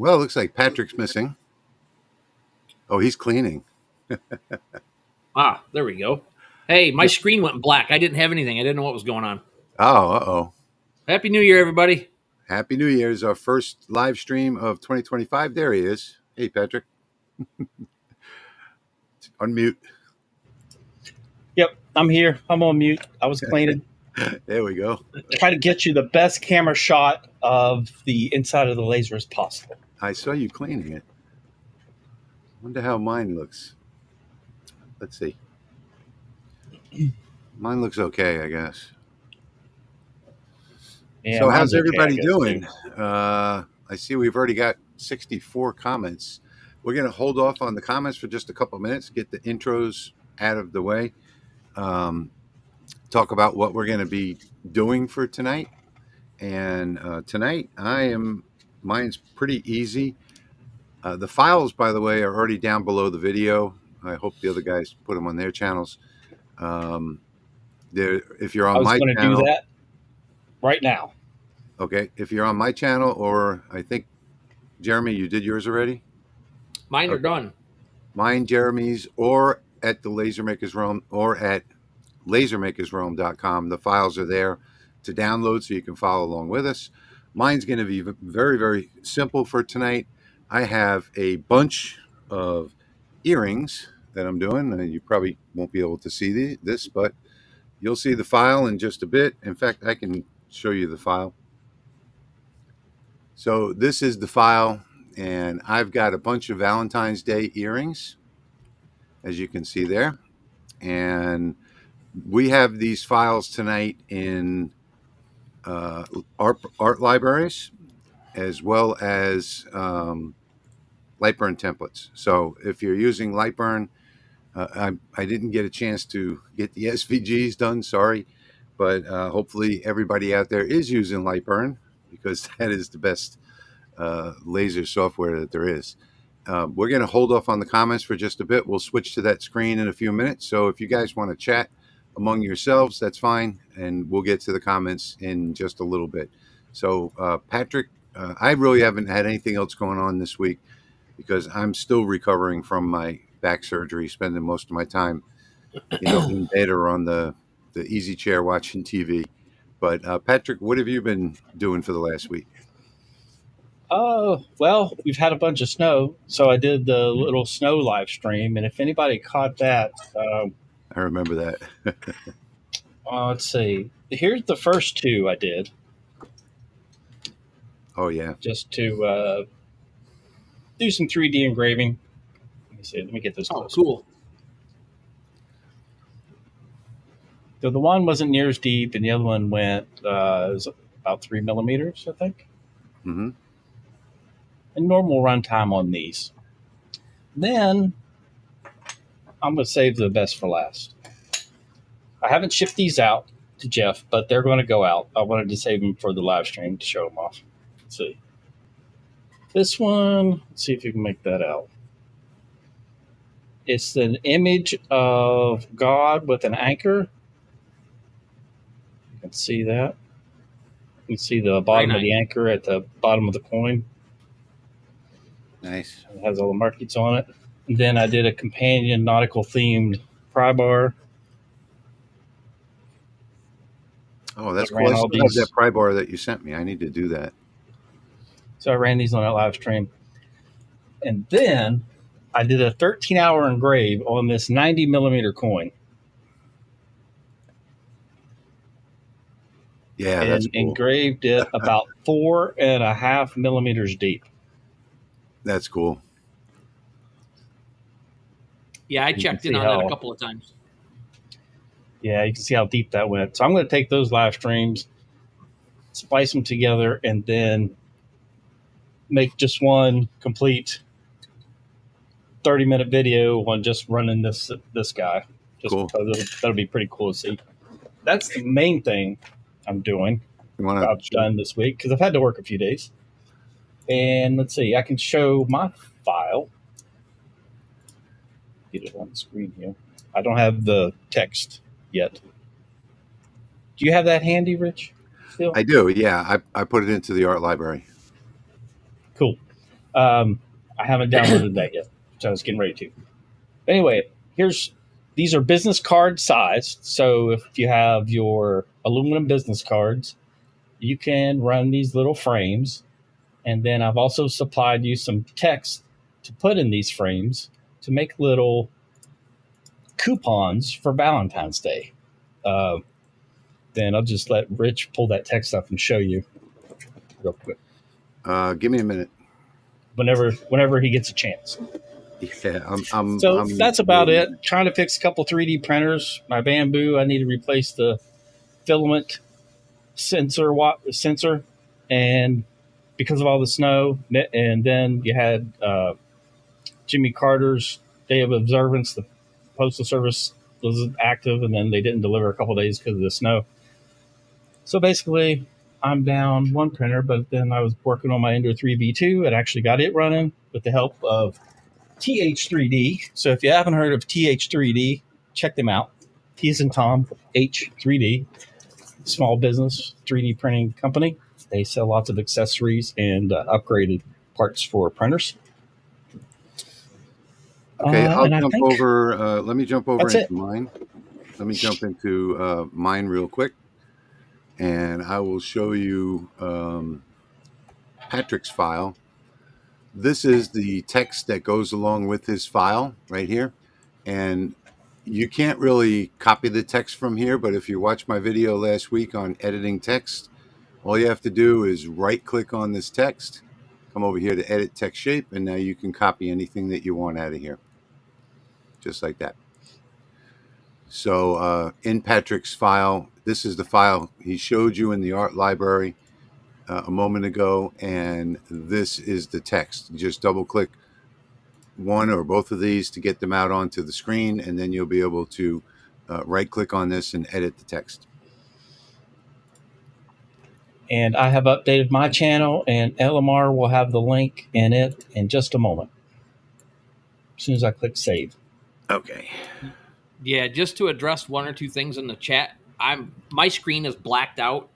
Well, it looks like Patrick's missing. Oh, he's cleaning. Ah, there we go. Hey, my screen went black. I didn't have anything. I didn't know what was going on. Oh, uh-oh. Happy New Year, everybody. Happy New Year's, our first live stream of 2025. There he is. Hey, Patrick. Unmute. Yep, I'm here. I'm on mute. I was cleaning. There we go. Try to get you the best camera shot of the inside of the laser as possible. I saw you cleaning it. Wonder how mine looks. Let's see. Mine looks okay, I guess. Yeah, so how's mine's okay, everybody I guess, doing? too. I see we've already got 64 comments. We're going to hold off on the comments for just a couple of minutes, get the intros out of the way, talk about what we're going to be doing for tonight. And tonight, mine's pretty easy. The files, by the way, are already down below the video. I hope the other guys put them on their channels. If you're on my channel, I was going to do that right now. Okay, if you're on my channel, or I think, Jeremy, you did yours already? Mine are done. Mine, Jeremy's, or at the Lasermakers Realm, or at lasermakersrealm.com. The files are there to download so you can follow along with us. Mine's going to be very, very simple for tonight. I have a bunch of earrings that I'm doing, and you probably won't be able to see this, but you'll see the file in just a bit. In fact, I can show you the file. So this is the file, and I've got a bunch of Valentine's Day earrings, as you can see there. And we have these files tonight in art libraries, as well as Lightburn templates. So if you're using Lightburn, I didn't get a chance to get the SVGs done, sorry. But hopefully everybody out there is using Lightburn, because that is the best laser software that there is. We're going to hold off on the comments for just a bit. We'll switch to that screen in a few minutes. So if you guys want to chat among yourselves, that's fine. And we'll get to the comments in just a little bit. So Patrick, I really haven't had anything else going on this week because I'm still recovering from my back surgery, spending most of my time, in bed or on the easy chair watching TV. But Patrick, what have you been doing for the last week? Well, we've had a bunch of snow, so I did the little snow live stream, and if anybody caught that, I remember that. let's see. Here's the first two I did. Oh yeah, just to do some 3D engraving. Let me see. Let me get this. Oh, cool. So the one wasn't near as deep, and the other one went it was about 3 millimeters, I think. Mm-hmm. And normal runtime on these. Then I'm going to save the best for last. I haven't shipped these out to Jeff, but they're going to go out. I wanted to save them for the live stream to show them off. Let's see. This one, let's see if you can make that out. It's an image of God with an anchor. You can see that. You can see the bottom of the anchor at the bottom of the coin. Nice. It has all the markings on it. And then I did a companion nautical themed pry bar. Oh, that's cool. I still have that pry bar that you sent me. I need to do that. So I ran these on that live stream. And then I did a 13-hour engrave on this 90 millimeter coin. Yeah, and that's cool. Engraved it about 4.5 millimeters deep. That's cool. Yeah, I checked in on that a couple of times. Yeah, you can see how deep that went. So I'm going to take those live streams, splice them together, and then make just one complete 30-minute video on just running this guy. Just cool. Because that'll be pretty cool to see. That's the main thing I'm doing. I've done this week because I've had to work a few days. And let's see, I can show my file. Get it on the screen here. I don't have the text yet. Do you have that handy, Rich? Still? I do, yeah. I put it into the art library. Cool. I haven't downloaded that yet, so I was getting ready to. Anyway, these are business card size. So if you have your aluminum business cards, you can run these little frames. And then I've also supplied you some text to put in these frames to make little coupons for Valentine's Day. Then I'll just let Rich pull that text up and show you real quick. Give me a minute. Whenever he gets a chance. Yeah, So that's about it. Trying to fix a couple 3D printers. My bamboo, I need to replace the filament sensor, and because of all the snow. And then you had Jimmy Carter's Day of Observance. The Postal Service was active, and then they didn't deliver a couple days because of the snow. So basically, I'm down one printer, but then I was working on my Ender 3V2 and actually got it running with the help of TH3D. So if you haven't heard of TH3D, check them out. T as in Tom, H3D, small business 3D printing company. They sell lots of accessories and upgraded parts for printers. Okay, I'll jump over. Let me jump over into mine. Let me jump into mine real quick, and I will show you Patrick's file. This is the text that goes along with his file right here, and you can't really copy the text from here, but if you watched my video last week on editing text, all you have to do is right-click on this text, come over here to edit text shape, and now you can copy anything that you want out of here, just like that. So in Patrick's file, this is the file he showed you in the art library a moment ago, and this is the text. You just double-click one or both of these to get them out onto the screen, and then you'll be able to right-click on this and edit the text. And I have updated my channel, and LMR will have the link in it in just a moment, as soon as I click save. Okay. Yeah, just to address one or two things in the chat, my screen is blacked out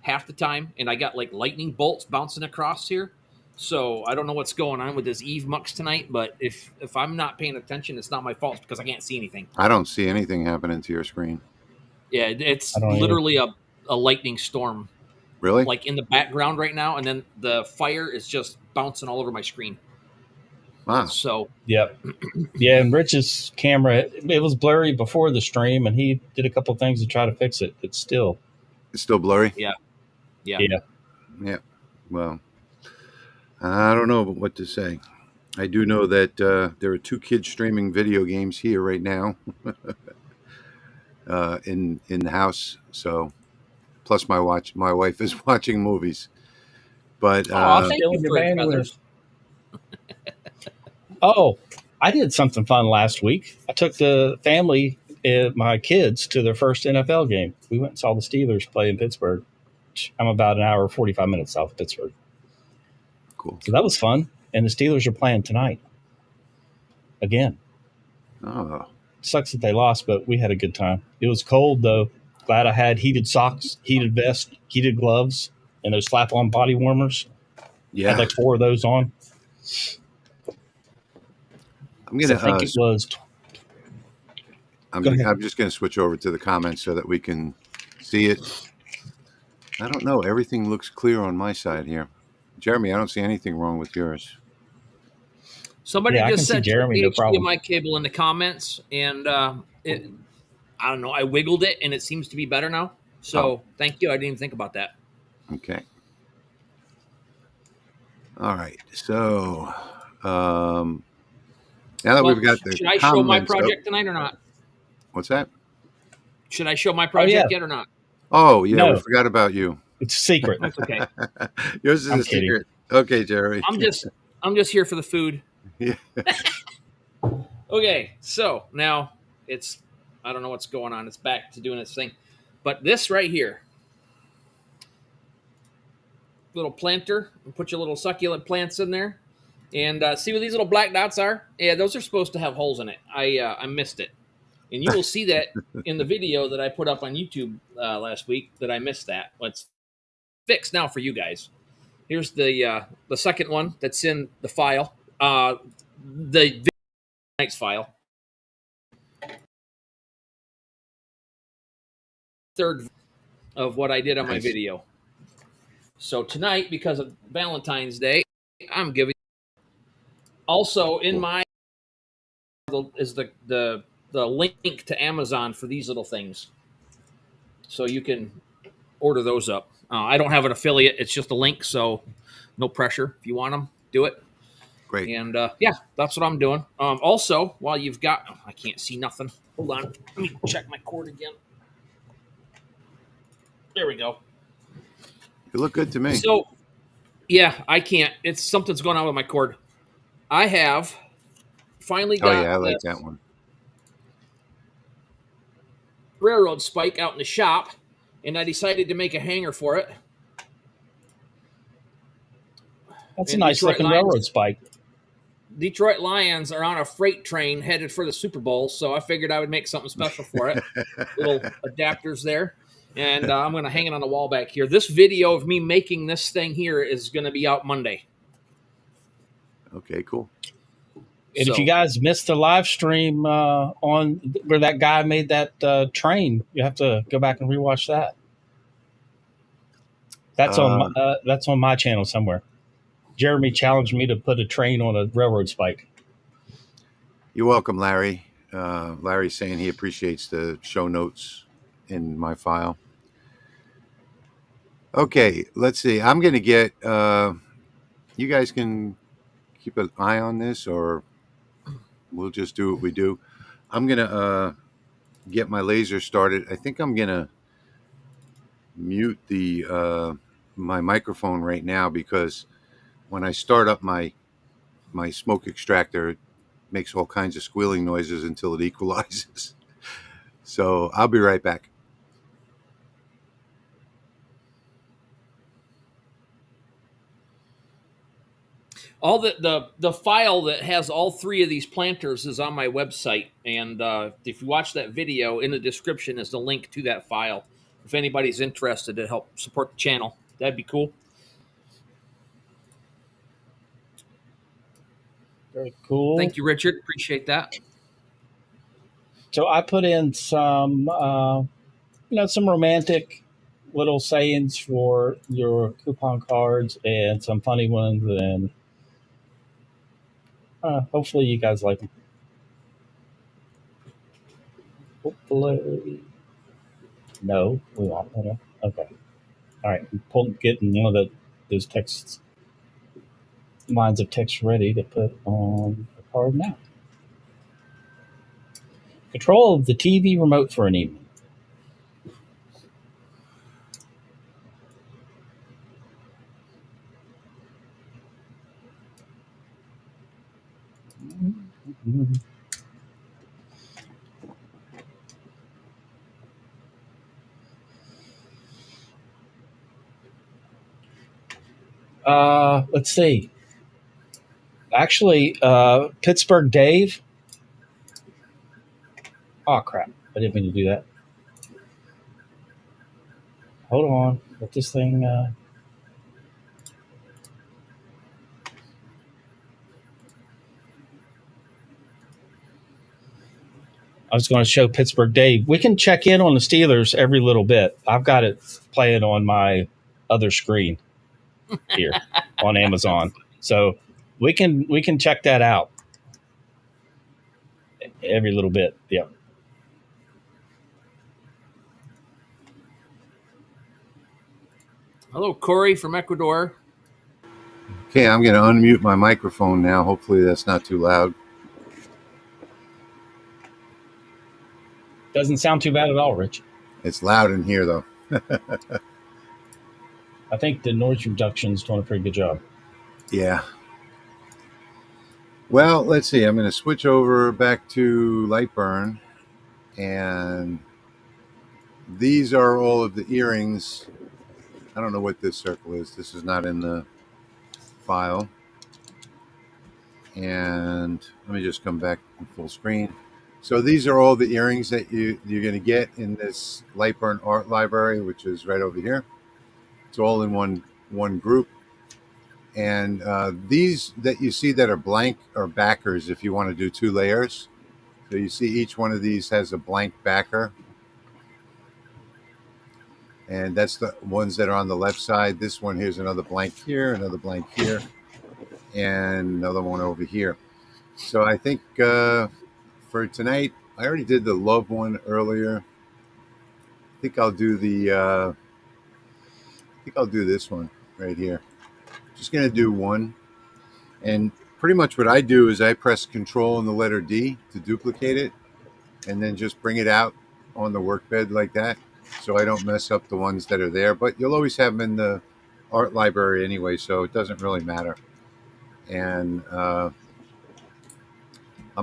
half the time, and I got like lightning bolts bouncing across here. So I don't know what's going on with this Eve Mux tonight, but if I'm not paying attention, it's not my fault because I can't see anything. I don't see anything happening to your screen. Yeah, it's literally a lightning storm. Really? Like in the background right now, and then the fire is just bouncing all over my screen. Wow. So yep. Yeah, and Rich's camera, it was blurry before the stream, and he did a couple things to try to fix it. It's still blurry? Yeah. Well, I don't know what to say. I do know that there are two kids streaming video games here right now in the house. So, plus my wife is watching movies. But thank you, Fred Feathers. Oh, I did something fun last week. I took the family, my kids, to their first NFL game. We went and saw the Steelers play in Pittsburgh. I'm about an hour, 45 minutes south of Pittsburgh. Cool. So that was fun. And the Steelers are playing tonight. Again. Oh. Sucks that they lost, but we had a good time. It was cold, though. Glad I had heated socks, heated vest, heated gloves, and those slap-on body warmers. Yeah. I had like 4 of those on. I'm gonna. I think it was. I'm just gonna switch over to the comments so that we can see it. I don't know. Everything looks clear on my side here. Jeremy, I don't see anything wrong with yours. Somebody just said Jeremy, no problem. HDMI cable in the comments, and I don't know. I wiggled it, and it seems to be better now. So thank you. I didn't even think about that. Okay. All right. So now that we've got the should I show my project tonight or not? What's that? Should I show my project yet or not? Oh, yeah, we forgot about you. It's a secret. That's okay. Yours is a secret. Okay, Jerry. I'm just here for the food. Yeah. Okay, so now I don't know what's going on. It's back to doing its thing. But this right here, little planter, and put your little succulent plants in there. And see what these little black dots are? Yeah, those are supposed to have holes in it. I missed it. And you will see that in the video that I put up on YouTube last week that I missed that. Well, it's fixed now for you guys. Here's the second one that's in the file. The tonight's file. Third of what I did on my Nice. video. So tonight, because of Valentine's Day, I'm giving. Also in Cool. my is the link to Amazon for these little things, so you can order those up. I don't have an affiliate; it's just a link, so no pressure. If you want them, do it. Great. And yeah, that's what I'm doing. Also, while you've got, I can't see nothing. Hold on, let me check my cord again. There we go. You look good to me. So yeah, I can't. It's something's going on with my cord. I have finally Oh got yeah, I like this that one. railroad spike out in the shop, and I decided to make a hanger for it. That's a And nice looking railroad spike. Detroit Lions are on a freight train headed for the Super Bowl, so I figured I would make something special for it. Little adapters there. And I'm going to hang it on the wall back here. This video of me making this thing here is going to be out Monday. Okay, cool. And if So, you guys missed the live stream on where that guy made that train, you have to go back and rewatch that. That's on my channel somewhere. Jeremy challenged me to put a train on a railroad spike. You're welcome, Larry. Larry's saying he appreciates the show notes in my file. Okay, let's see. I'm going to get, you guys can keep an eye on this, or we'll just do what we do. I'm going to get my laser started. I think I'm going to mute the my microphone right now, because when I start up my smoke extractor, it makes all kinds of squealing noises until it equalizes. So I'll be right back. all the file that has all three of these planters is on my website, and if you watch that video, in the description is the link to that file. If anybody's interested to help support the channel, that'd be cool. Very cool. Thank you, Richard. Appreciate that. So I put in some, some romantic little sayings for your coupon cards and some funny ones, and hopefully you guys like them. Hopefully. No, we won't. Okay. All right. I'm getting one of those texts, lines of text ready to put on the card now. Control of the TV remote for an evening. Let's see. Actually, Pittsburgh Dave. Oh, crap. I didn't mean to do that. Hold on. Let this thing... I was going to show Pittsburgh Dave. We can check in on the Steelers every little bit. I've got it playing on my other screen here on Amazon. So we can check that out every little bit. Yeah. Hello, Corey from Ecuador. Okay, I'm going to unmute my microphone now. Hopefully that's not too loud. Doesn't sound too bad at all, Rich. It's loud in here, though. I think the noise reduction's doing a pretty good job. Yeah. Well, let's see. I'm going to switch over back to Lightburn, and these are all of the earrings. I don't know what this circle is. This is not in the file. And let me just come back in full screen. So these are all the earrings that you're going to get in this Lightburn art library, which is right over here. It's all in one group. And these that you see that are blank are backers if you want to do 2 layers. So you see each one of these has a blank backer. And that's the ones that are on the left side. This one here's another blank here, another blank here, and another one over here. So I think for tonight, I already did the love one earlier. I think I'll do this one right here. Just gonna do one, and pretty much what I do is I press Control and the letter D to duplicate it, and then just bring it out on the workbed like that, so I don't mess up the ones that are there. But you'll always have them in the art library anyway, so it doesn't really matter. And I'm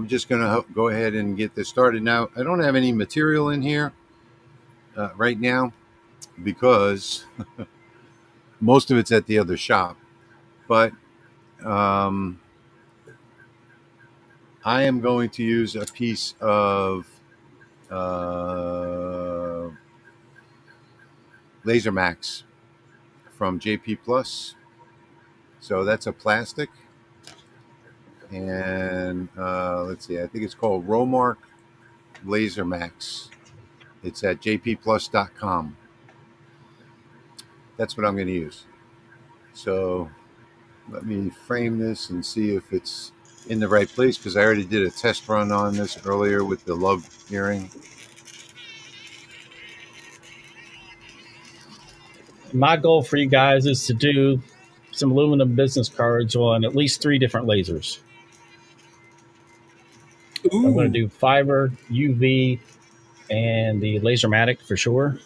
just gonna go ahead and get this started. Now, I don't have any material in here right now because most of it's at the other shop. But I am going to use a piece of Laser Max from JP Plus. So that's a plastic. And let's see, I think it's called Romark Laser Max. It's at jpplus.com. That's what I'm going to use. So let me frame this and see if it's in the right place, because I already did a test run on this earlier with the love earring. My goal for you guys is to do some aluminum business cards on at least 3 different lasers. Ooh. I'm going to do fiber, UV, and the Lasermatic for sure.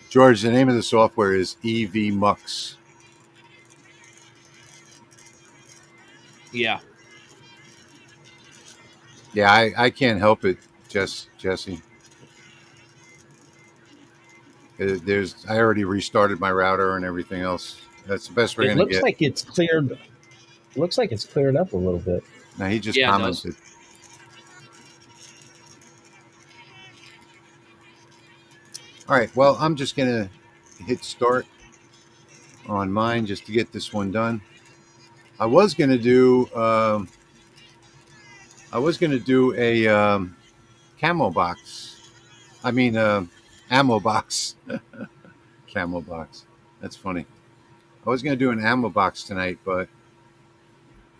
George, the name of the software is EV Mux. Yeah. Yeah, I can't help it, Jesse. I already restarted my router and everything else. That's the best we're It going to looks get. like it's cleared. Looks like it's cleared up a little bit. Now he just Yeah, it does. commented. All right. Well, I'm just going to hit start on mine just to get this one done. I was going to do a camo box. I mean, ammo box. Camo box. That's funny. I was going to do an ammo box tonight, but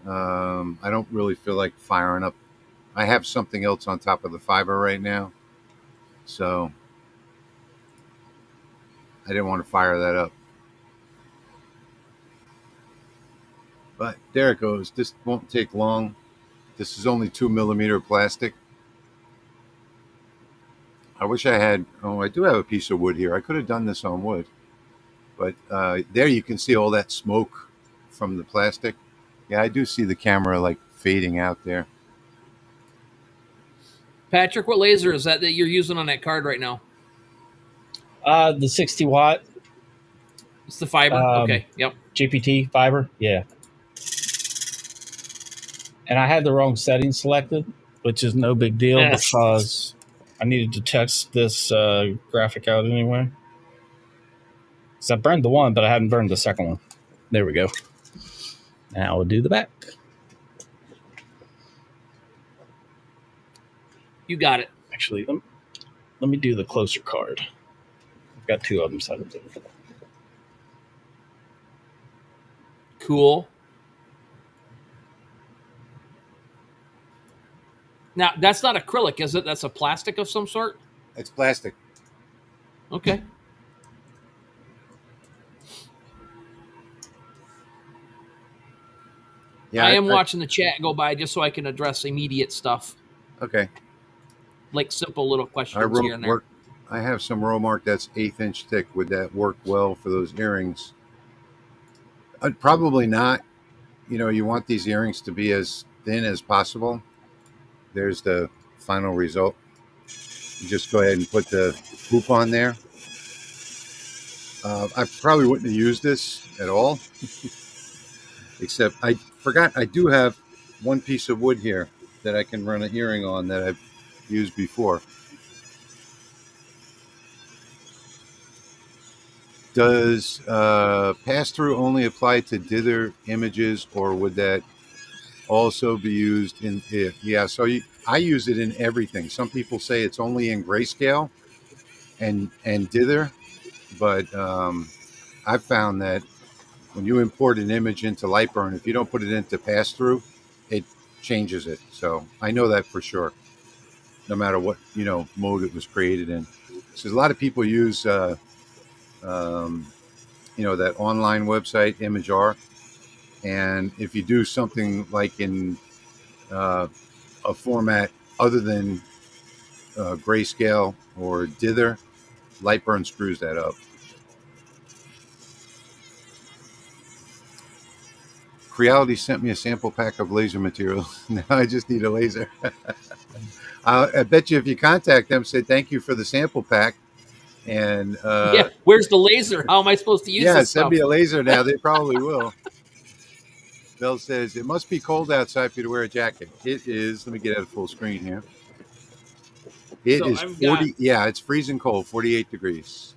I don't really feel like firing up. I have something else on top of the fiber right now, so I didn't want to fire that up. But there it goes. This won't take long. This is only 2mm plastic. I wish I had. Oh, I do have a piece of wood here. I could have done this on wood, but there you can see all that smoke from the plastic. Yeah, I do see the camera like fading out there. Patrick, what laser is that you're using on that card right now? The 60 watt. It's the fiber. Okay. Yep. GPT fiber. Yeah. And I had the wrong setting selected, which is no big deal because I needed to test this graphic out anyway. So I burned the one, but I hadn't burned the second one. There we go. Now we'll do the back. You got it. Actually, let me do the closer card. I've got 2 of them set up. Cool. Now, that's not acrylic, is it? That's a plastic of some sort? It's plastic. Okay. Yeah, I am watching the chat go by just so I can address immediate stuff. Okay. Like simple little questions here and there. I have some Romark that's 1/8 inch thick. Would that work well for those earrings? Probably not. You know, you want these earrings to be as thin as possible. There's the final result. You just go ahead and put the hoop on there. I probably wouldn't have used this at all, except I forgot I do have one piece of wood here that I can run an earring on that I've used before. Does pass-through only apply to dither images, or would that also be used in? Yeah, so I use it in everything. Some people say it's only in grayscale and dither, but I've found that when you import an image into Lightburn, if you don't put it into pass-through, it changes it. So I know that for sure, no matter what mode it was created in. So a lot of people use that online website Imagear, and if you do something like in a format other than grayscale or dither, Lightburn screws that up. Creality sent me a sample pack of laser material. Now I just need a laser. I bet you if you contact them, say thank you for the sample pack, and Yeah, where's the laser? How am I supposed to use yeah, this send stuff? me a laser now. They probably will. Bill says it must be cold outside for you to wear a jacket. It is. Let me get at full screen here. It So is I've got 40. Yeah, it's freezing cold. 48 degrees.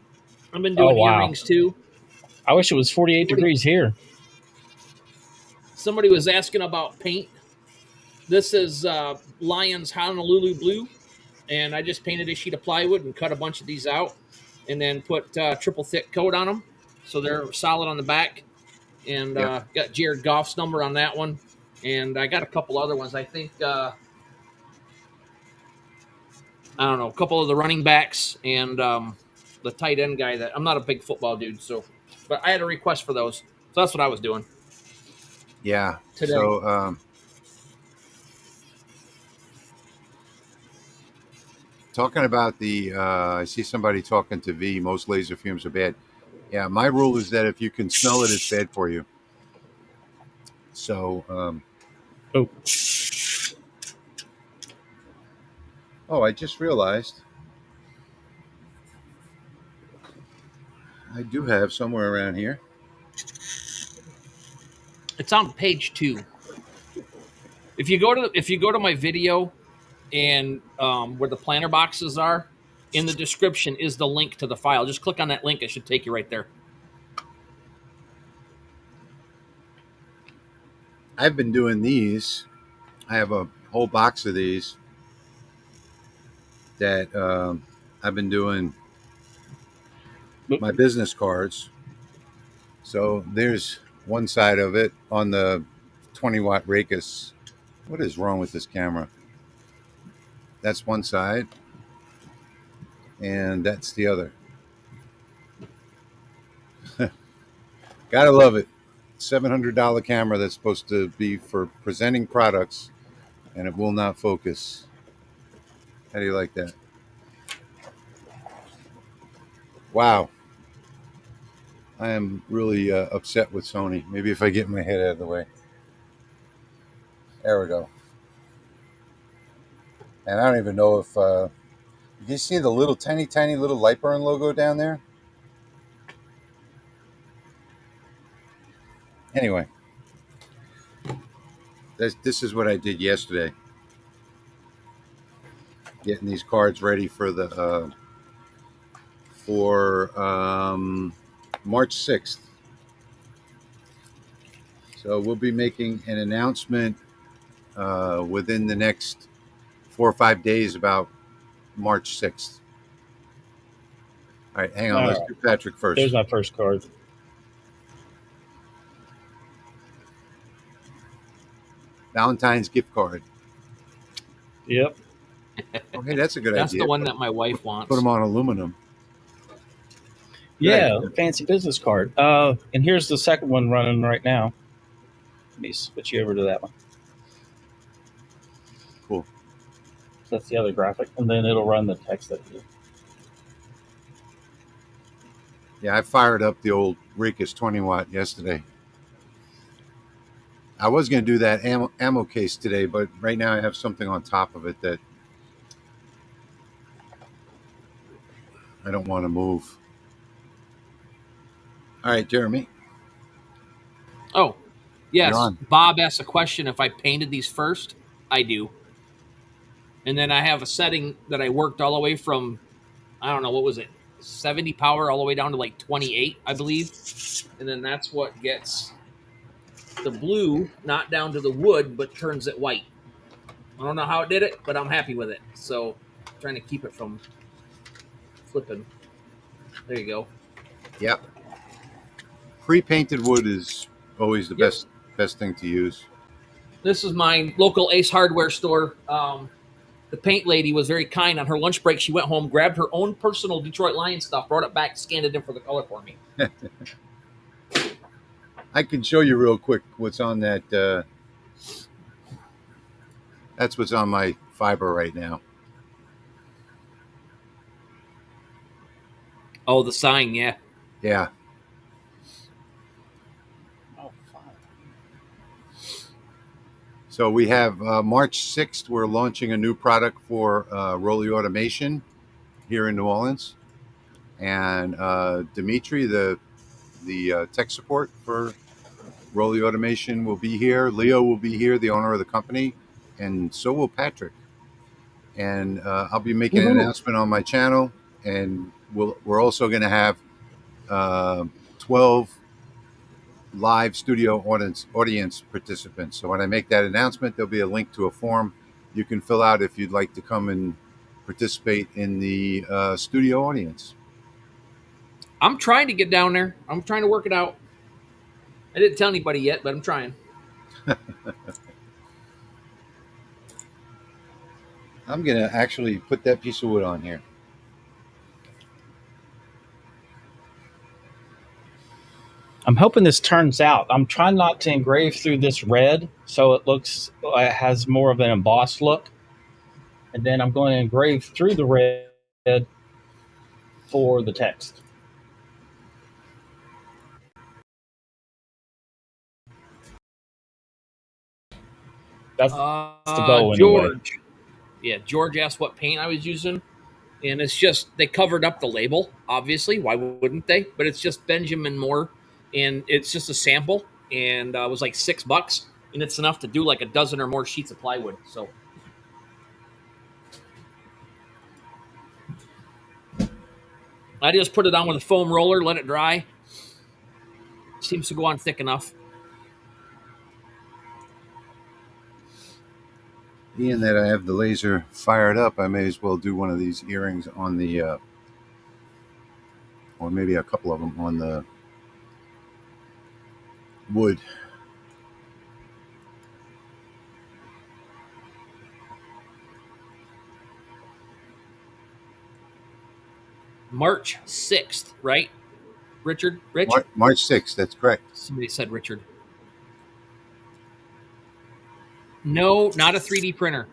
I've been Oh doing wow! earrings too. I wish it was 48 Somebody degrees here. somebody was asking about paint. This is Lion's Honolulu Blue, and I just painted a sheet of plywood and cut a bunch of these out, and then put triple thick coat on them, so they're solid on the back. And Yep. got Jared Goff's number on that one, and I got a couple other ones. I think I don't know, a couple of the running backs and the tight end guy. That I'm not a big football dude, so but I had a request for those, so that's what I was doing Yeah. today. So talking about I see somebody talking to V. Most laser fumes are bad. Yeah, my rule is that if you can smell it, it's bad for you. So, Oh, I just realized I do have somewhere around here. It's on page 2. If you go to my video and where the planner boxes are, in the description is the link to the file. Just click on that link; it should take you right there. I've been doing these. I have a whole box of these that I've been doing my business cards. So there's one side of it on the 20-watt Racus. What is wrong with this camera? That's one side, and that's the other. Gotta love it. $700 camera that's supposed to be for presenting products, and it will not focus. How do you like that? Wow. I am really upset with Sony. Maybe if I get my head out of the way. There we go. And I don't even know if you can see the little tiny little Lightburn logo down there. Anyway, this is what I did yesterday. Getting these cards ready for the for March 6th. So we'll be making an announcement within the next 4 or 5 days about March 6th. All right, hang on. all Let's right. do Patrick There's first. my first card. Valentine's gift card. Yep. Oh, hey, that's a good That's the idea. one that my wife Put wants. them on aluminum. Good Yeah, idea. fancy business card. And here's the second one running right now. Let me switch you over to that one. Cool. So that's the other graphic, and then it'll run the text that you. Yeah, I fired up the old Ricus 20-watt yesterday. I was going to do that ammo case today, but right now I have something on top of it that I don't want to move. All right, Jeremy, Oh, you're yes. on. Bob asked a question if I painted these first. I do. And then I have a setting that I worked all the way from, I don't know, what was it? 70 power all the way down to like 28, I believe. And then that's what gets the blue not down to the wood, but turns it white. I don't know how it did it, but I'm happy with it. So I'm trying to keep it from flipping. There you go. Yep. Pre-painted wood is always the Yep. best thing to use. This is my local Ace Hardware store. The paint lady was very kind. On her lunch break, she went home, grabbed her own personal Detroit Lions stuff, brought it back, scanned it in for the color for me. I can show you real quick what's on that. That's what's on my fiber right now. Oh, the sign, yeah. Yeah. Oh, fine. So we have March 6th, we're launching a new product for Rolly Automation here in New Orleans. And Dimitri, the tech support for Rolly Automation, will be here. Leo will be here, the owner of the company. And so will Patrick. And I'll be making an announcement on my channel. And we're also going to have 12 live studio audience participants. So when I make that announcement, there'll be a link to a form you can fill out if you'd like to come and participate in the studio audience. I'm trying to get down there. I'm trying to work it out. I didn't tell anybody yet, but I'm trying. I'm going to actually put that piece of wood on here. I'm hoping this turns out. I'm trying not to engrave through this red so it has more of an embossed look. And then I'm going to engrave through the red for the text. That's the goal anyway. George. Yeah, George asked what paint I was using. And it's just, they covered up the label, obviously. Why wouldn't they? But it's just Benjamin Moore. And it's just a sample. And it was like $6. And it's enough to do like a dozen or more sheets of plywood. So I just put it on with a foam roller, let it dry. Seems to go on thick enough. Being that I have the laser fired up, I may as well do one of these earrings on the, or maybe a couple of them on the wood. March 6th, right? Richard? Rich? March 6th, that's correct. Somebody said Richard. No, not a 3D printer.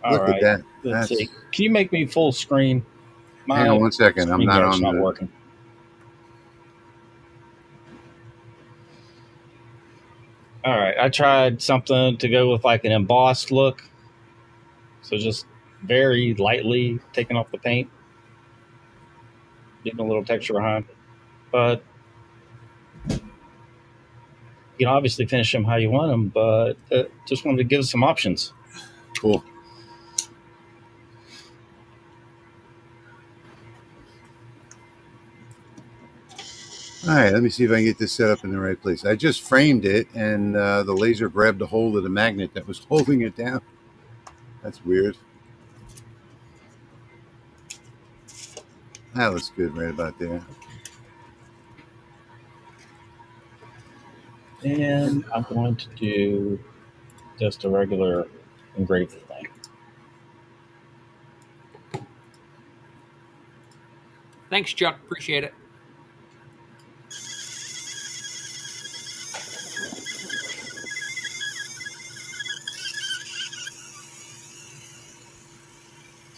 All Look at right. that. Let's see. Can you make me full screen? Hang on one second. I'm not on not working. All right. I tried something to go with like an embossed look. So just very lightly taking off the paint, getting a little texture behind. But you can obviously finish them how you want them, but just wanted to give some options. Cool. All right, let me see if I can get this set up in the right place. I just framed it, and the laser grabbed a hold of the magnet that was holding it down. That's weird. That looks good right about there. And I'm going to do just a regular engraving thing. Thanks, Chuck. Appreciate it.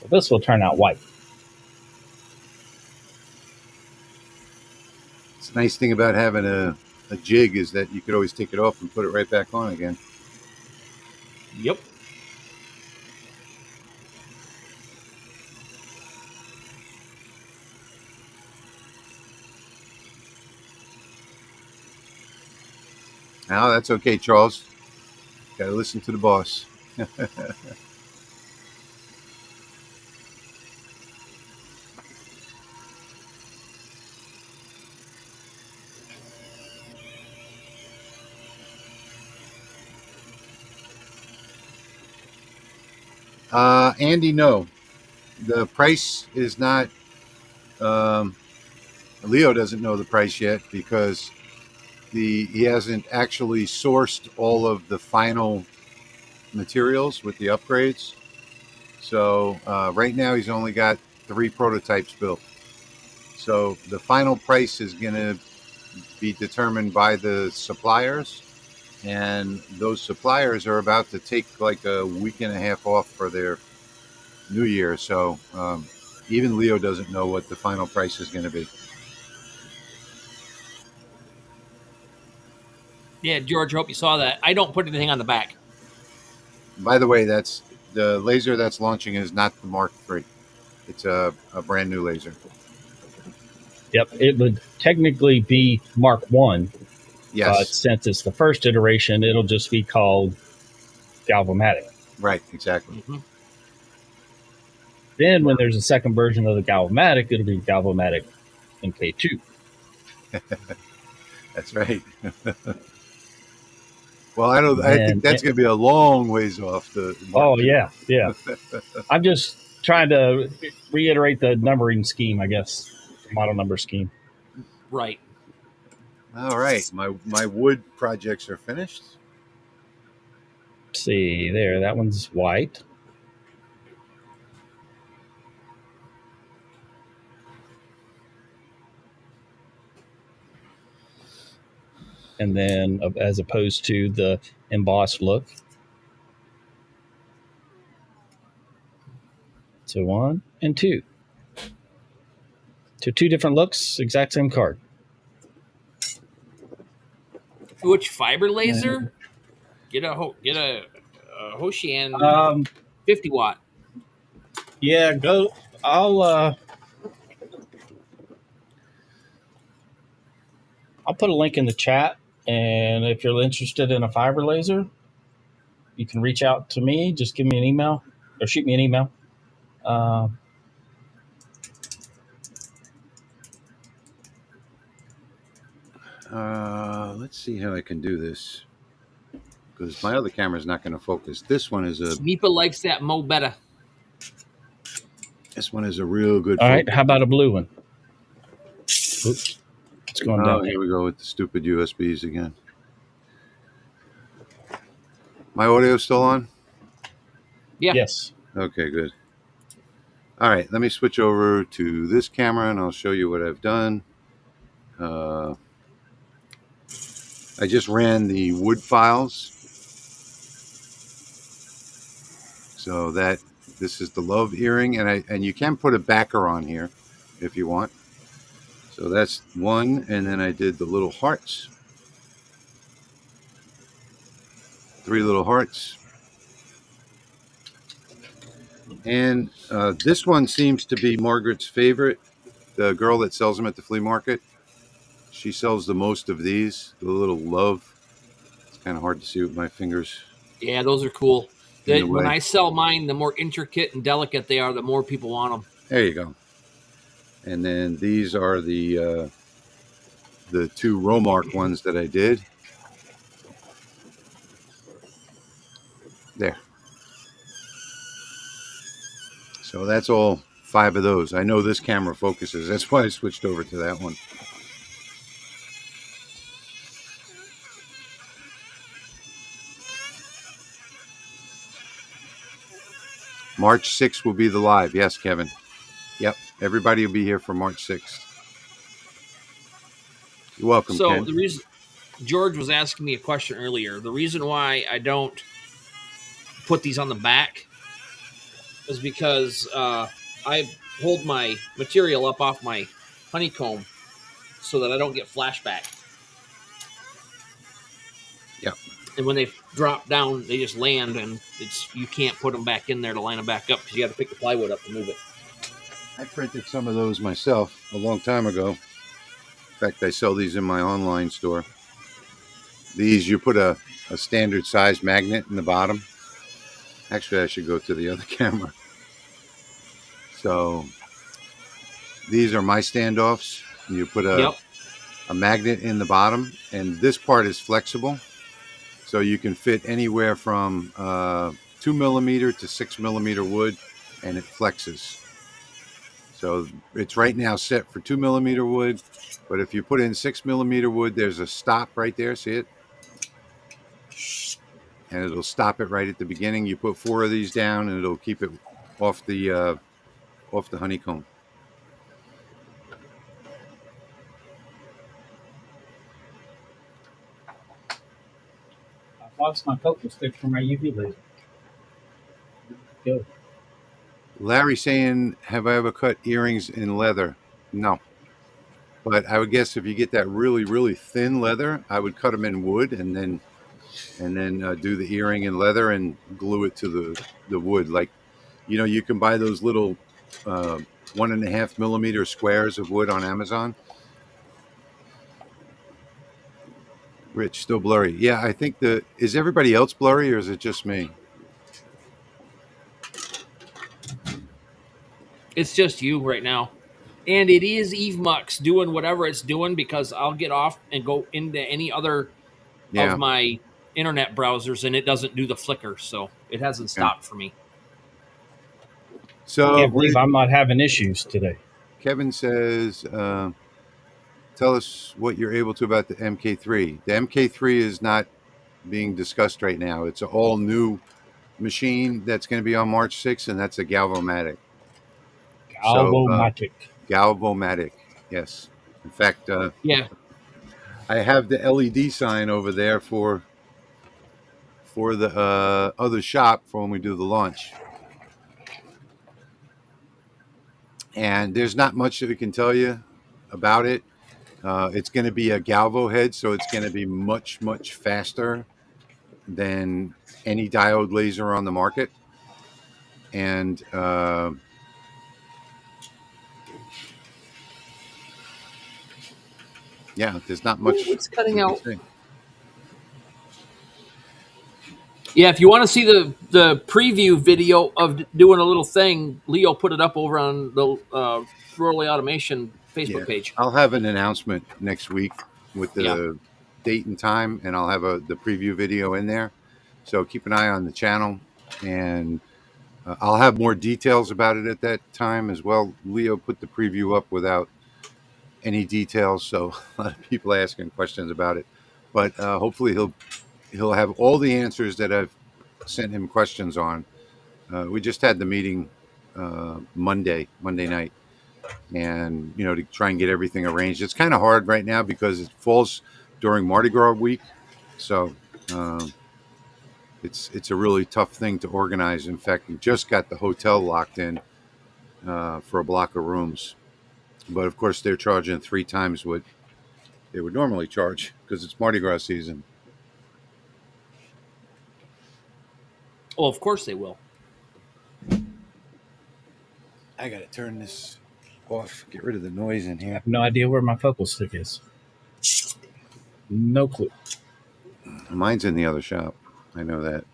So this will turn out white. It's a nice thing about having a jig is that you could always take it off and put it right back on again. Yep. Now that's okay, Charles. Got to listen to the boss. Andy, no. The price is not. Leo doesn't know the price yet because he hasn't actually sourced all of the final materials with the upgrades. So right now he's only got 3 prototypes built. So the final price is going to be determined by the suppliers, and those suppliers are about to take like a week and a half off for their New Year. So even Leo doesn't know what the final price is going to be. Yeah, George, hope you saw that. I don't put anything on the back. By the way, that's the laser that's launching is not the Mark III. It's a brand new laser. Yep, it would technically be Mark 1, Yes. but since it's the first iteration, it'll just be called Galvamatic. Right, exactly. Mm-hmm. Then when there's a second version of the Galvamatic, it'll be Galvamatic MK2. That's right. Well, I think that's going to be a long ways off the Mark II. Yeah. I'm just trying to reiterate the numbering scheme, I guess, model number scheme. Right. All right, my wood projects are finished. Let's see there, that one's white. And then as opposed to the embossed look. So 1 and 2. So 2 different looks, exact same card. Which fiber laser? Get a Hoshian 50 watt. Yeah, go. I'll put a link in the chat, and if you're interested in a fiber laser, you can reach out to me. Just give me an email or shoot me an email. Let's see how I can do this, because my other camera is not going to focus. This one is a Meepa likes that mo better. This one is a real good. All right, how about a blue one? Oops, it's going down. Here we go with the stupid USBs again. My audio still on? Yeah. Yes. Okay, good. All right, let me switch over to this camera and I'll show you what I've done. I just ran the wood files. So this is the love earring, and you can put a backer on here if you want. So that's one, and then I did the little hearts. 3 little hearts. And this one seems to be Margaret's favorite, the girl that sells them at the flea market. She sells the most of these, the little love. It's kind of hard to see with my fingers. Yeah, those are cool. When I sell mine, the more intricate and delicate they are, the more people want them. There you go. And then these are the 2 Romark ones that I did. There. So that's all 5 of those. I know this camera focuses. That's why I switched over to that one. March 6th will be the live. Yes, Kevin. Yep. Everybody will be here for March 6th. You're welcome, So Ken. the reason George was asking me a question earlier, the reason why I don't put these on the back is because I hold my material up off my honeycomb so that I don't get flashback. Yep. And when they drop down, they just land, and you can't put them back in there to line them back up because you got to pick the plywood up to move it. I printed some of those myself a long time ago. In fact, I sell these in my online store. These, you put a standard size magnet in the bottom. Actually, I should go to the other camera. So these are my standoffs. You put a magnet in the bottom, and this part is flexible. So you can fit anywhere from 2 millimeter to 6 millimeter wood, and it flexes. So it's right now set for 2 millimeter wood, but if you put in 6 millimeter wood, there's a stop right there. See it? And it'll stop it right at the beginning. You put 4 of these down, and it'll keep it off the honeycomb. I've lost my focal stick for my UV laser. Good. Larry saying, have I ever cut earrings in leather? No. But I would guess if you get that really, really thin leather, I would cut them in wood and then do the earring in leather and glue it to the wood. Like, you can buy those little 1.5 millimeter squares of wood on Amazon. Rich, still blurry. Yeah, I think is everybody else blurry or is it just me? It's just you right now. And it is Eve Mux doing whatever it's doing, because I'll get off and go into any other of my internet browsers and it doesn't do the flicker. So it hasn't stopped for me. So I can't believe I'm not having issues today. Kevin says, tell us what you're able to about the MK3. The MK3 is not being discussed right now. It's an all new machine that's going to be on March 6th, and that's a Galvomatic. Galvomatic, yes. In fact, I have the LED sign over there for the other shop for when we do the launch. And there's not much that we can tell you about it. It's going to be a Galvo head, so it's going to be much, much faster than any diode laser on the market. And there's not much. It's cutting out. Yeah, if you want to see the preview video of doing a little thing, Leo put it up over on the Rurally Automation Facebook page. I'll have an announcement next week with the date and time, and I'll have the preview video in there. So keep an eye on the channel, and I'll have more details about it at that time as well. Leo put the preview up without any details, so a lot of people asking questions about it. But hopefully he'll have all the answers that I've sent him questions on. We just had the meeting Monday night, and to try and get everything arranged. It's kind of hard right now because it falls during Mardi Gras week, so it's a really tough thing to organize. In fact, we just got the hotel locked in for a block of rooms, but of course they're charging 3 times what they would normally charge because it's Mardi Gras season. Oh, of course they will. I got to turn this off, get rid of the noise in here. I have no idea where my focal stick is. No clue. Mine's in the other shop. I know that.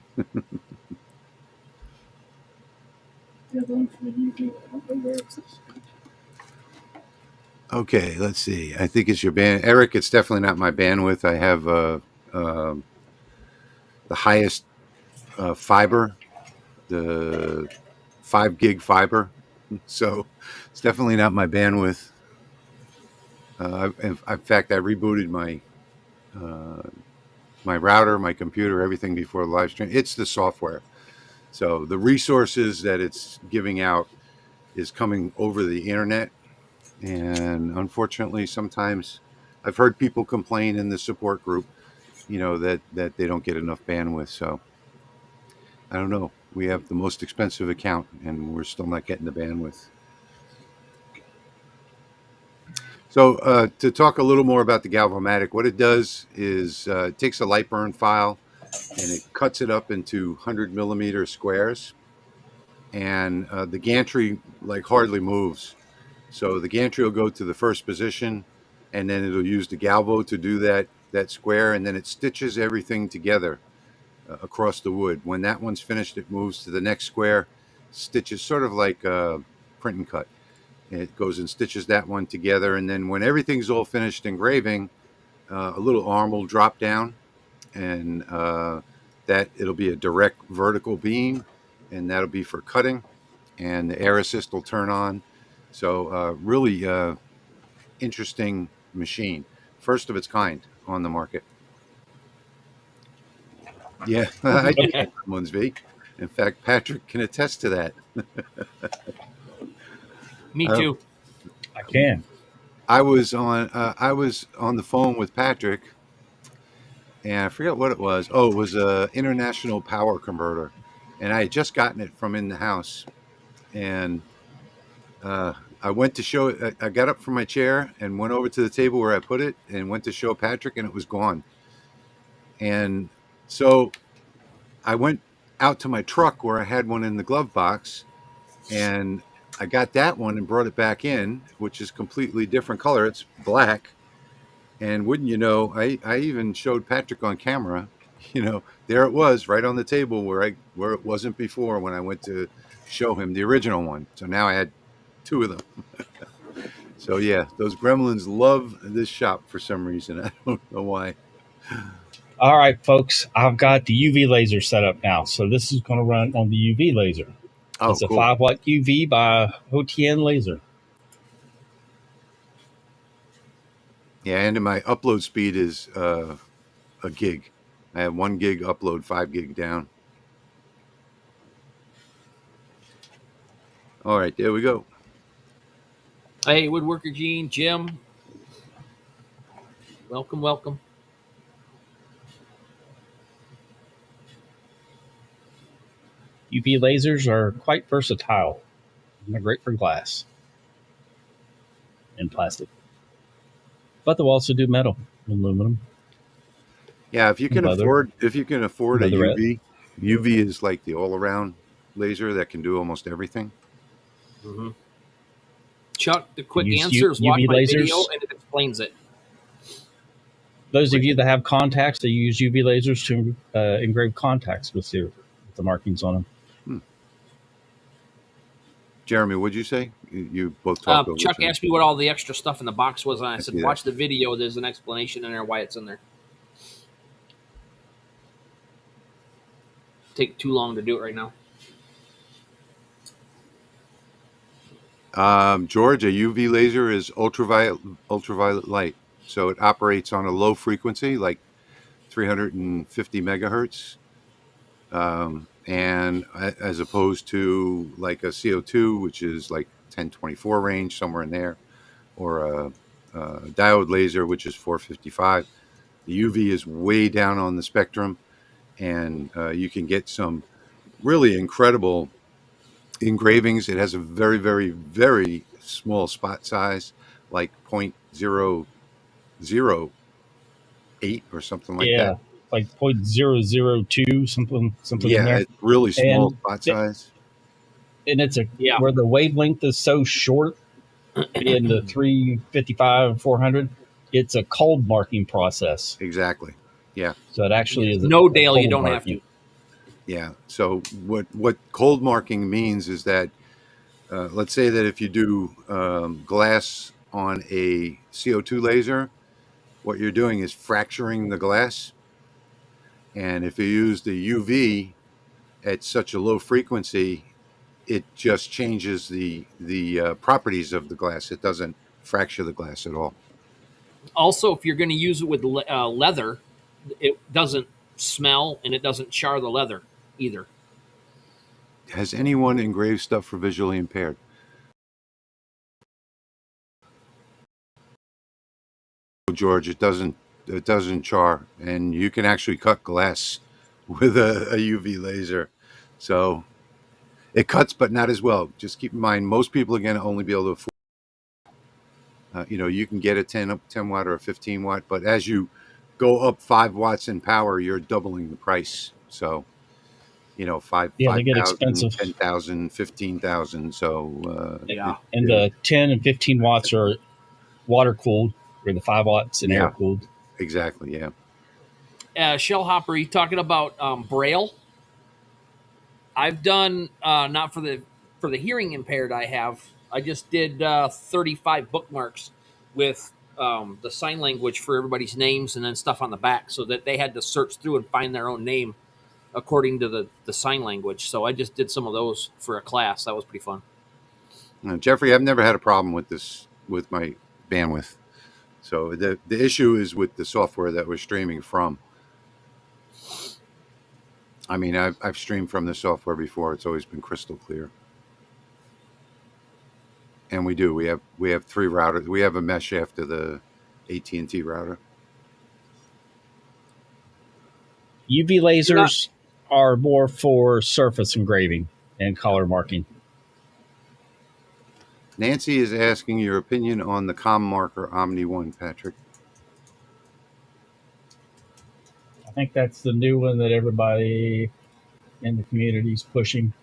Okay, let's see. I think it's your band, Eric. It's definitely not my bandwidth. I have the highest fiber, the 5 gig fiber, so it's definitely not my bandwidth. In fact, I rebooted my router, my computer, everything before the live stream. It's the software. So the resources that it's giving out is coming over the internet. And unfortunately, sometimes I've heard people complain in the support group, that they don't get enough bandwidth. So I don't know. We have the most expensive account and we're still not getting the bandwidth. So to talk a little more about the Galvomatic, what it does is it takes a light burn file and it cuts it up into 100 millimeter squares, and the gantry hardly moves. So the gantry will go to the first position, and then it'll use the Galvo to do that that square, and then it stitches everything together across the wood. When that one's finished, it moves to the next square, stitches sort of like print and cut. It goes and stitches that one together, and then when everything's all finished engraving, a little arm will drop down, and that it'll be a direct vertical beam, and that'll be for cutting, and the air assist will turn on. So really interesting machine, first of its kind on the market. Yeah, I do have ones, V. In fact, Patrick can attest to that. Me too. I can. I was on the phone with Patrick, and I forget what it was. Oh, it was a international power converter, and I had just gotten it from in the house, and I went to show it. I got up from my chair and went over to the table where I put it, and went to show Patrick, and it was gone. And so I went out to my truck where I had one in the glove box, and I got that one and brought it back in, which is completely different color. It's black. And wouldn't you know, I even showed Patrick on camera, there it was right on the table where it wasn't before when I went to show him the original one. So now I had two of them. So yeah, those gremlins love this shop for some reason. I don't know why. All right, folks, I've got the UV laser set up now. So this is going to run on the UV laser. Oh, It's a cool. 5-watt UV by HTL laser. Yeah, and my upload speed is a gig. I have 1 gig upload, 5 gig down. All right, there we go. Hey, Woodworker Gene, Jim. Welcome. UV lasers are quite versatile. They're great for glass and plastic. But they'll also do metal, aluminum. Yeah, if you can Leather. afford a Leatherette. UV is like the all-around laser that can do almost everything. Mm-hmm. Chuck, the quick Use answer is UV watch my lasers. video and it explains it. Those of you that have contacts, they use UV lasers to engrave contacts with the markings on them. Jeremy, what'd you say? You both talked over Chuck each other. asked me what all the extra stuff in the box was, and I said, see that. watch the video. There's an explanation in there why it's in there. Take too long to do it right now. George, a UV laser is ultraviolet light. So it operates on a low frequency, like 350 megahertz. And as opposed to like a CO2, which is like 1024 range, somewhere in there, or a diode laser, which is 455. The UV is way down on the spectrum, and you can get some really incredible engravings. It has a very, very, very small spot size, like 0.008 or something like that. Like 0.002, something in there. It's really small And spot size. And it's where the wavelength is so short in the 355, 400, it's a cold marking process. Exactly. Yeah. So it actually is no, Dale, you don't have to. Yeah. So what cold marking means is that let's say that if you do glass on a CO2 laser, what you're doing is fracturing the glass. And if you use the UV at such a low frequency, it just changes the properties of the glass. It doesn't fracture the glass at all. Also, if you're going to use it with leather, it doesn't smell and it doesn't char the leather either. Has anyone engraved stuff for visually impaired? George, it doesn't char, and you can actually cut glass with a UV laser. So it cuts, but not as well. Just keep in mind, most people are going to only be able to afford. You can get a 10 watt or a 15 watt, but as you go up 5 watts in power, you're doubling the price. So, 5,000, they get expensive. 10,000, 15,000. So, the 10 and 15 watts are water cooled, or the 5 watts and air cooled. Exactly. Yeah. Shell Hopper, you talking about Braille? I've done not for the hearing impaired. I just did 35 bookmarks with the sign language for everybody's names and then stuff on the back, so that they had to search through and find their own name according to the sign language. So I just did some of those for a class. That was pretty fun. Jeffrey, I've never had a problem with this with my bandwidth. So the issue is with the software that we're streaming from. I mean, I've streamed from the software before. It's always been crystal clear. And we have 3 routers. We have a mesh after the AT&T router. UV lasers are more for surface engraving and color marking. Nancy is asking your opinion on the Com Marker Omni 1, Patrick. I think that's the new one that everybody in the community is pushing.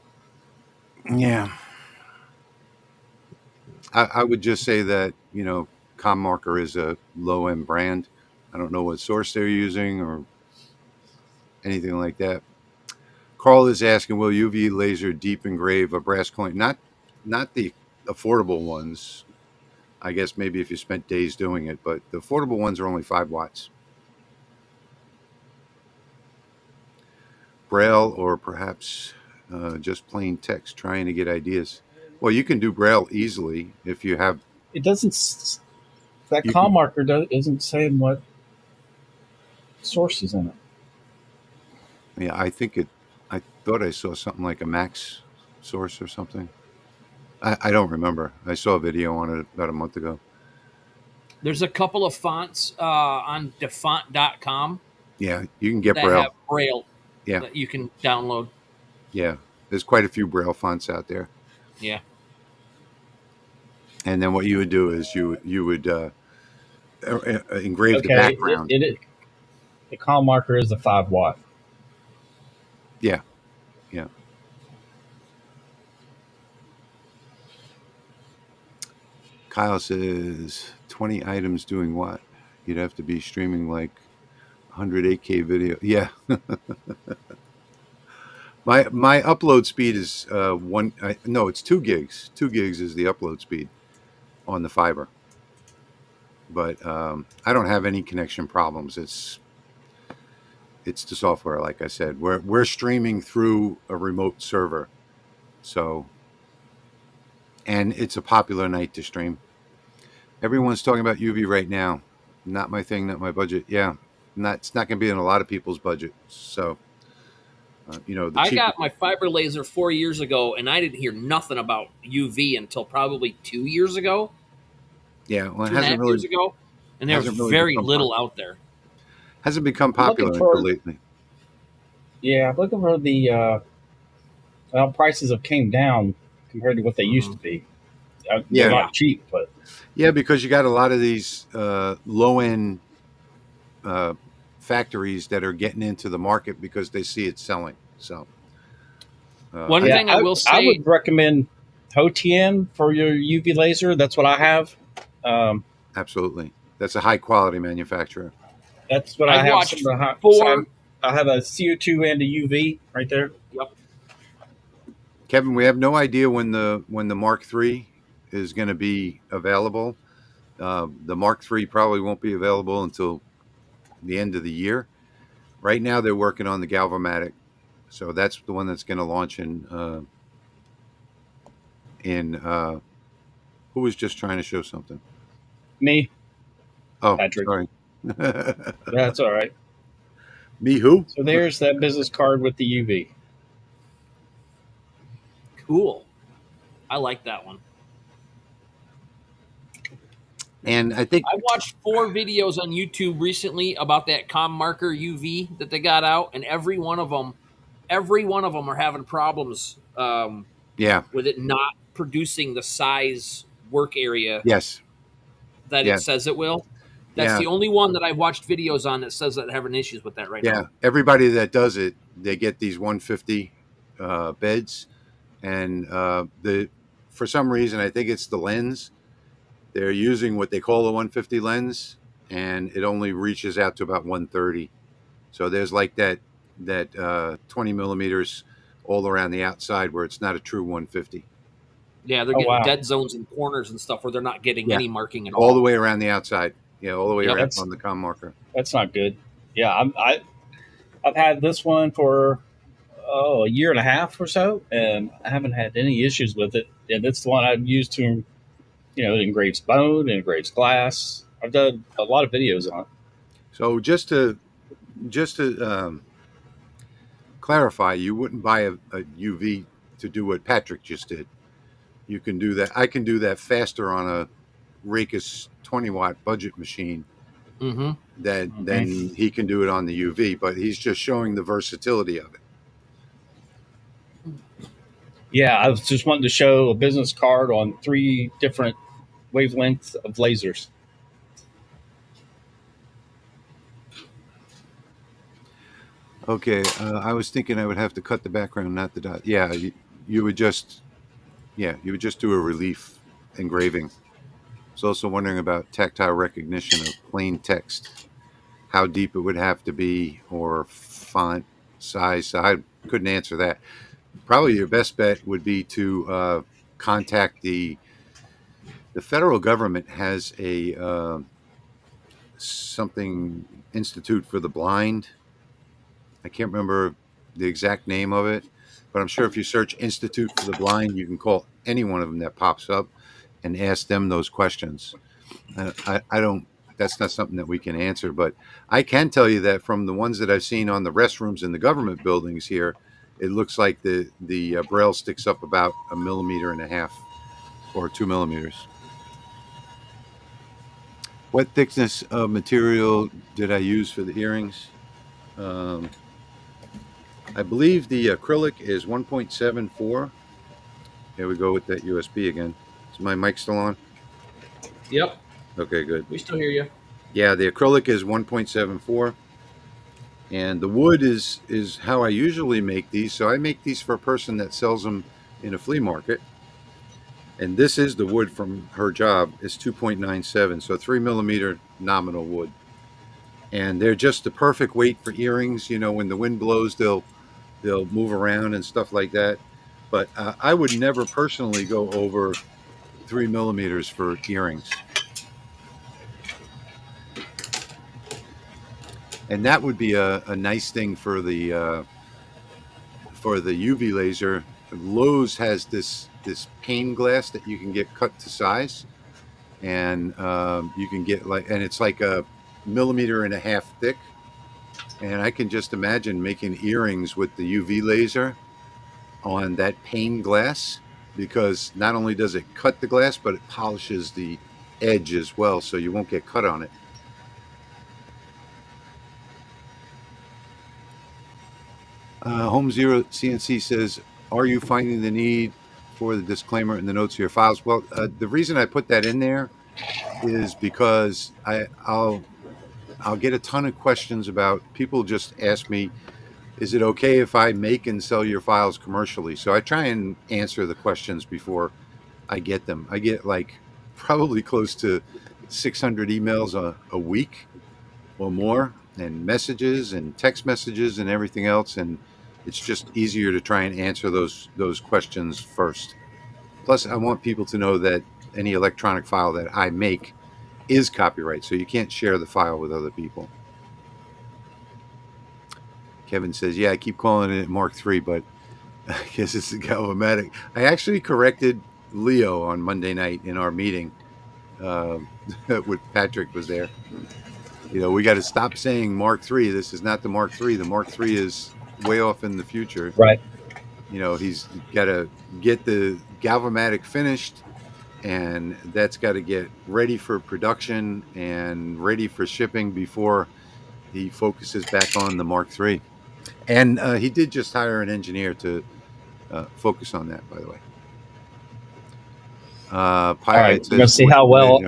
Yeah. I would just say that, Com Marker is a low-end brand. I don't know what source they're using or anything like that. Carl is asking, will UV laser deep engrave a brass coin? Not the affordable ones. I guess maybe if you spent days doing it, but the affordable ones are only 5 watts. Braille or perhaps just plain text, trying to get ideas. Well, you can do Braille easily if you have. It doesn't. That You com can- marker isn't saying what source is in it. Yeah, I thought I saw something like a Max source or something. I don't remember. I saw a video on it about a month ago. There's a couple of fonts on defont.com Yeah, you can get that Braille. have Braille Yeah, that you can download. yeah. There's quite a few Braille fonts out there. Yeah. And then what you would do is you would engrave the Okay, background. the com marker is a 5 watt. Yeah, yeah. Kyle says 20 items doing what? You'd have to be streaming like 100 8K video. Yeah. My upload speed is no, it's 2 gigs. 2 gigs is the upload speed on the fiber. But I don't have any connection problems. It's the software, like I said. We're streaming through a remote server. So, and it's a popular night to stream. Everyone's talking about UV right now. Not my thing, not my budget. Yeah, it's not going to be in a lot of people's budget. So, I got my fiber laser 4 years ago, and I didn't hear nothing about UV until probably 2 years ago. Yeah, well, it 2.5 hasn't really years ago, and there was hasn't really very become little out there. Hasn't become popular for- until lately. Yeah, I'm looking for the prices have came down compared to what they used to be. They're not cheap, but yeah, because you got a lot of these low end factories that are getting into the market because they see it selling. So, One thing I will say, I would recommend HOTN for your UV laser. That's what I have. Absolutely, that's a high quality manufacturer. That's what I have. I have a CO2 and a UV right there. Yep. Kevin, we have no idea when the Mark III is going to be available. The Mark III probably won't be available until the end of the year. Right now, they're working on the Galvamatic, so that's the one that's going to launch in. Who was just trying to show something? Me. Oh, Patrick. Sorry. That's all right. Me who? So there's that business card with the UV. Cool. I like that one. And I think I watched 4 videos on YouTube recently about that Com Marker UV that they got out, and every one of them are having problems with it not producing the size work area that it says it will. That's the only one that I've watched videos on that says that they're having issues with that right now. Yeah, everybody that does it, they get these 150 beds, and for some reason, I think it's the lens. They're using what they call the 150 lens, and it only reaches out to about 130. So there's like that 20 millimeters all around the outside where it's not a true 150. Yeah, they're Oh getting wow, dead zones and corners and stuff where they're not getting Yeah, any marking at all the all. way around the outside. Yeah, all the way Yep. around on the com marker. that's not good. Yeah, I've had this one for a year and a half or so, and I haven't had any issues with it. And it's the one I've used to, it engraves bone, it engraves glass. I've done a lot of videos on it. So just to clarify, you wouldn't buy a UV to do what Patrick just did. You can do that. I can do that faster on a Rakis 20-watt budget machine Mm-hmm. than he can do it on the UV. But he's just showing the versatility of it. Yeah, I was just wanting to show a business card on 3 different wavelengths of lasers. Okay, I was thinking I would have to cut the background, not the dot. Yeah, you would just do a relief engraving. I was also wondering about tactile recognition of plain text, how deep it would have to be, or font size. So I couldn't answer that. Probably your best bet would be to contact the federal government has a something Institute for the Blind. I can't remember the exact name of it, but I'm sure if you search Institute for the Blind, you can call any one of them that pops up and ask them those questions. I don't. That's not something that we can answer, but I can tell you that from the ones that I've seen on the restrooms in the government buildings here, it looks like the braille sticks up about 1.5 millimeters or 2 millimeters. What thickness of material did I use for the earrings? I believe the acrylic is 1.74. Here we go with that USB again. Is my mic still on? Yep. Okay, good. We still hear you. Yeah, the acrylic is 1.74. And the wood is how I usually make these. So I make these for a person that sells them in a flea market. And this is the wood from her job. It's 2.97, so 3 millimeter nominal wood. And they're just the perfect weight for earrings. When the wind blows, they'll move around and stuff like that. But I would never personally go over 3 millimeters for earrings. And that would be a nice thing for the UV laser. Lowe's has this pane glass that you can get cut to size, and you can get and it's like 1.5 millimeters thick. And I can just imagine making earrings with the UV laser on that pane glass, because not only does it cut the glass, but it polishes the edge as well, so you won't get cut on it. Home Zero CNC says, are you finding the need for the disclaimer in the notes of your files? Well, the reason I put that in there is because I'll get a ton of questions about, people just ask me, is it okay if I make and sell your files commercially? So I try and answer the questions before I get them. I get probably close to 600 emails a week or more, and messages and text messages and everything else. And it's just easier to try and answer those questions first. Plus, I want people to know that any electronic file that I make is copyright, so you can't share the file with other people. Kevin says, yeah, I keep calling it Mark III, but I guess it's a Galvamatic. I actually corrected Leo on Monday night in our meeting. With Patrick was there. We got to stop saying Mark III. This is not the Mark III. The Mark III is way off in the future. Right. He's got to get the Galvamatic finished, and that's got to get ready for production and ready for shipping before he focuses back on the Mark III. And he did just hire an engineer to focus on that, by the way. All right, says, we're going to see how well.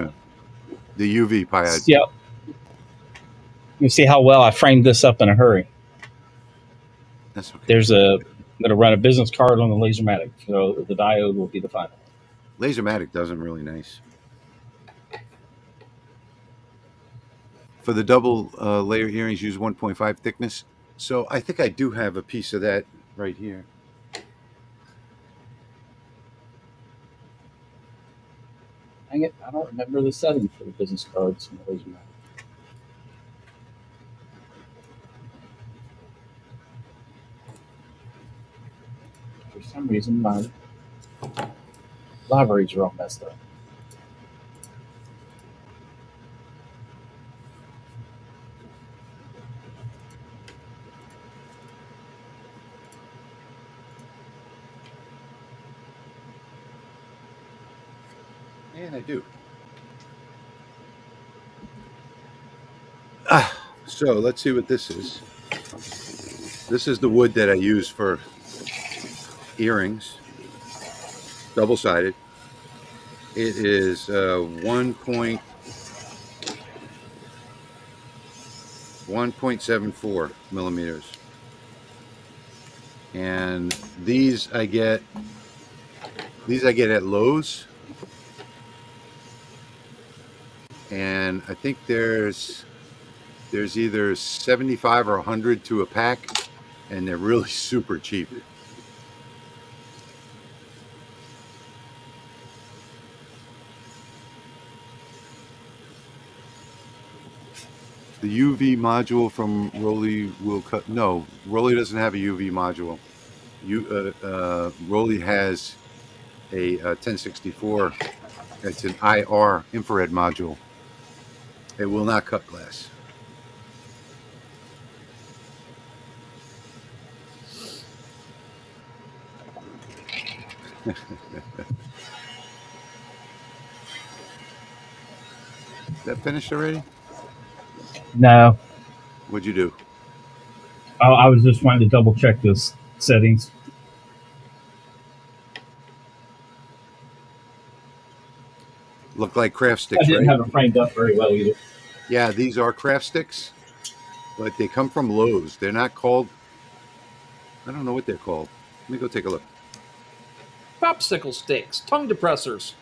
The UV Pied. Yep. You see how well I framed this up in a hurry. That's okay. I'm going to run a business card on the Lasermatic, so the diode will be the final. Lasermatic does them really nice. For the double layer earrings, use 1.5 thickness. So I think I do have a piece of that right here. Dang it, I don't remember the setting for the business cards. For some reason, my libraries are all messed up. And I do. So let's see what this is. This is the wood that I use for earrings, double-sided. It is 1.74 millimeters. And these I get at Lowe's. And I think there's either 75 or 100 to a pack, and they're really super cheap. The UV module from Rolly will cut. No, Rolly doesn't have a UV module. Rolly has a 1064. It's an IR infrared module. It will not cut glass. Is that finished already? No. What'd you do? Oh, I was just trying to double check this settings. Look like craft sticks, I didn't right? have it framed up very well either. Yeah, these are craft sticks, but they come from Lowe's. They're not called. I don't know what they're called. Let me go take a look. Popsicle sticks, tongue depressors.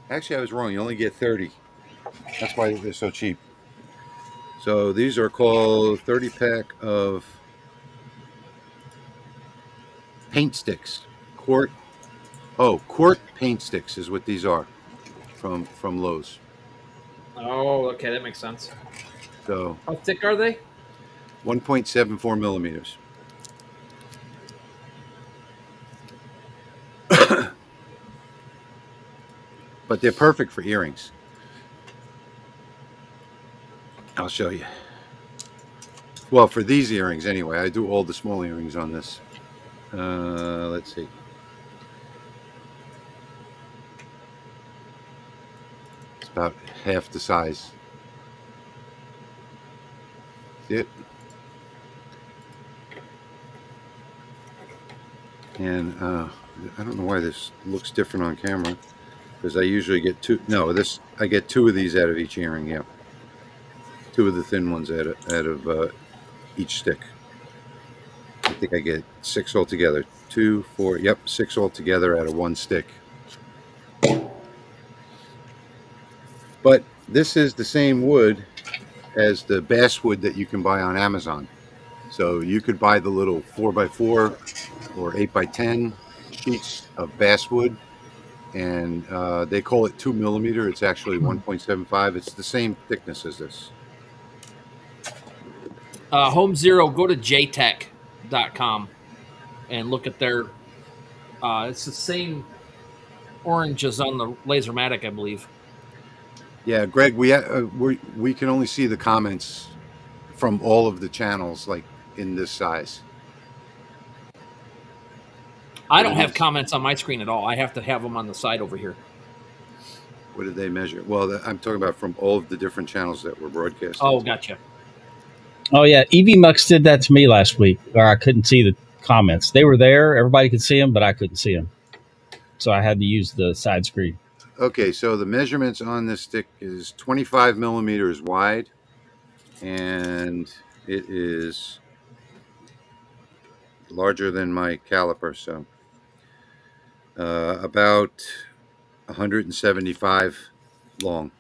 Actually, I was wrong. You only get 30. That's why they're so cheap. So these are called 30 pack of paint sticks. Quart paint sticks is what these are from Lowe's. Oh, okay, that makes sense. So How thick are they? 1.74 millimeters. But they're perfect for earrings. I'll show you. Well, for these earrings anyway. I do all the small earrings on this. Let's see. It's about half the size. See it? And I don't know why this looks different on camera, because I usually get two. No, I get two of these out of each earring. Yeah, two of the thin ones out of each stick. I think I get 6 altogether. 2, 4. Yep, 6 altogether out of one stick. But this is the same wood as the basswood that you can buy on Amazon. So you could buy the little 4x4 or 8x10 sheets of basswood, and they call it 2 millimeter. It's actually 1.75. It's the same thickness as this. Home Zero, go to jtech.com and look at their. It's the same orange as on the Lasermatic, I believe. Yeah, Greg, we can only see the comments from all of the channels, like in this size. I don't have comments on my screen at all. I have to have them on the side over here. What did they measure? Well, I'm talking about from all of the different channels that were broadcast. Oh, gotcha. Oh, yeah. EV Mux did that to me last week, where I couldn't see the comments. They were there. Everybody could see them, but I couldn't see them. So I had to use the side screen. Okay, so the measurements on this stick is 25 millimeters wide, and it is larger than my caliper, so about 175 long,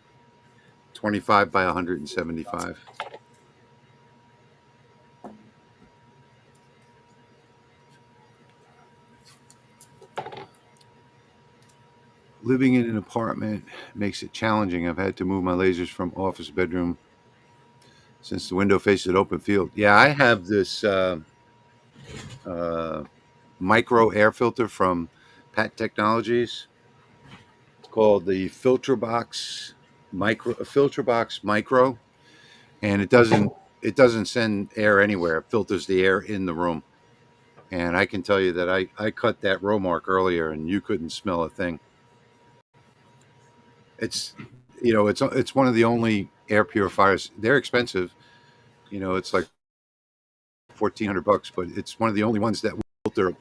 25 by 175. Living in an apartment makes it challenging. I've had to move my lasers from office bedroom since the window faces an open field. Yeah, I have this uh, micro air filter from Pat Technologies. It's called the Filter Box Micro, and it doesn't send air anywhere. It filters the air in the room. And I can tell you that I cut that row mark earlier, and you couldn't smell a thing. It's it's one of the only air purifiers. They're expensive. It's like $1,400, but it's one of the only ones that will filter